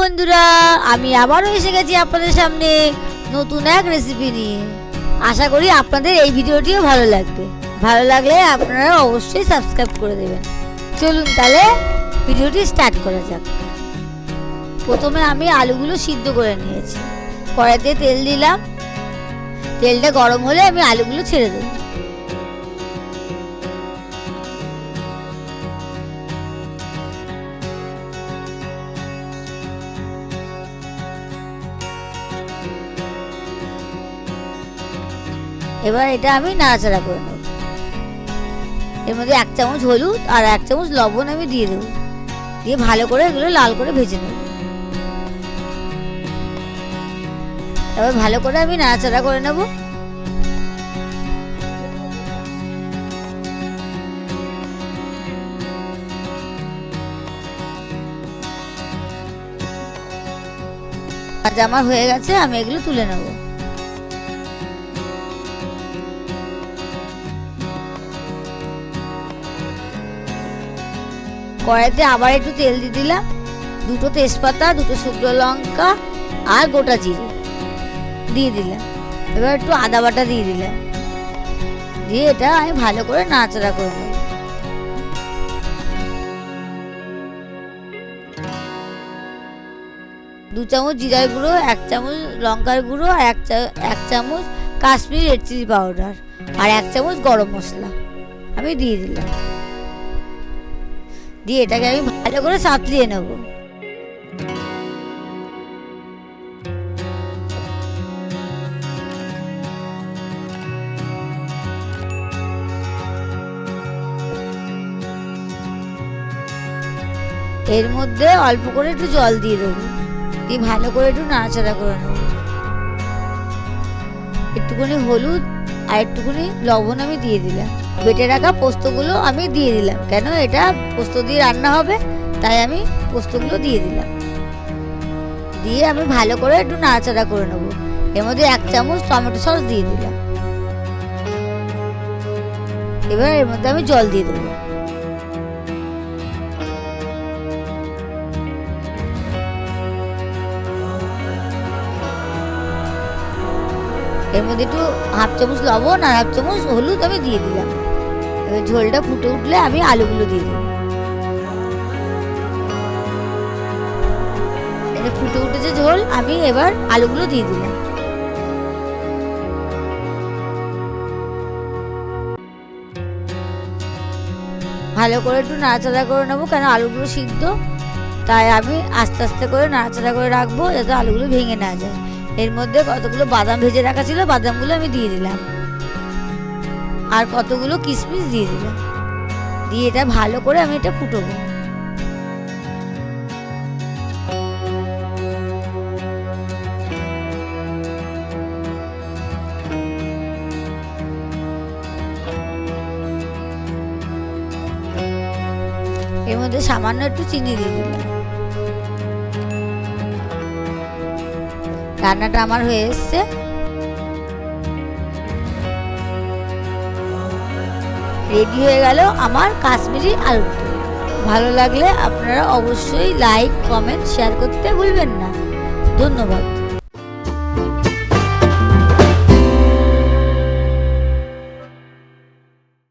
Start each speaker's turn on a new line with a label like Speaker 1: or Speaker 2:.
Speaker 1: বন্ধুরা, আমি আবারও এসে গেছি আপনাদের সামনে নতুন এক রেসিপি নিয়ে। আশা করি আপনাদের এই ভিডিওটিও ভালো লাগবে। ভালো লাগলে আপনারা অবশ্যই সাবস্ক্রাইব করে দেবেন। চলুন তাহলে ভিডিওটি স্টার্ট করা যাক। প্রথমে আমি আলুগুলো সিদ্ধ করে নিয়েছি। কড়াইতে তেল দিলাম। তেলটা গরম হলে আমি আলুগুলো ছেড়ে দেব। এবার এটা আমি নাড়াচাড়া করে নেব। এর মধ্যে 1 চামচ হলুদ আর 1 চামচ লবণ আমি দিয়ে দেবো। দিয়ে ভালো করে এগুলো লাল করে ভেজে নেব। এবার ভালো করে আমি নাড়াচাড়া করে নেব। আমার হয়ে গেছে, আমি এগুলো তুলে নেব। কড়াইতে আবার একটু তেল দিয়ে দিলাম। 2টো তেজপাতা, 2টো শুকনো লঙ্কা আর গোটা জিরে দিয়ে দিলাম। এবার একটু আদা বাটা দিয়ে দিলাম। দিয়ে এটা আমি ভালো করে নাড়াচাড়া করে নেব। দু চামচ জিরার গুঁড়ো, 1 চামচ লঙ্কার গুঁড়ো, আর 1 চামচ কাশ্মীরি রেড চিলি পাউডার আর 1 চামচ গরম মশলা আমি দিয়ে দিলাম। দিয়ে এটাকে আমি ভালো করে সাঁতলিয়ে নেব। এর মধ্যে অল্প করে একটু জল দিয়ে দেবো। দিয়ে ভালো করে একটু নাড়াচাড়া করে নেব। একটুখানি হলুদ আর একটুখানি লবণ আমি দিয়ে দিলাম। বেটে রাখা পোস্তগুলো আমি দিয়ে দিলাম। কেন এটা পোস্ত দিয়ে রান্না হবে, তাই আমি পোস্তগুলো দিয়ে দিলাম। দিয়ে আমি ভালো করে একটু নাড়াচাড়া করে নেব। এর মধ্যে 1 চামচ টমেটো সস দিয়ে দিলাম। এবার এর মধ্যে আমি জল দিয়ে দেবো। এর মধ্যে একটু 1/2 চামচ লবণ আর 1 চামচ হলুদ আমি দিয়ে দিলাম। এবার ঝোলটা ফুটে উঠলে আমি আলুগুলো দিয়ে দেবো। এটা ফুটে উঠেছে ঝোল, আমি এবার আলুগুলো দিয়ে দিলাম। ভালো করে একটু নাড়াচাড়া করে নেবো, কেন আলুগুলো সিদ্ধ, তাই আমি আস্তে আস্তে করে নাড়াচাড়া করে রাখবো যাতে আলুগুলো ভেঙে না যায়। এর মধ্যে কতগুলো বাদাম ভেজে রাখা ছিল, বাদামগুলো আমি দিয়ে দিলাম। আর কতগুলো কিশমিশ দিয়ে দিলাম। দিয়ে এটা ভালো করে আমি এটা ফুটবো। এর মধ্যে সামান্য একটু চিনি দিয়ে দিলাম। রান্নাটা আমার হয়ে এসছে। রেডি হয়ে গেল আমার কাশ্মীরি আলুর দম। ভালো লাগলে আপনারা অবশ্যই লাইক, কমেন্ট, শেয়ার করতে ভুলবেন না। ধন্যবাদ।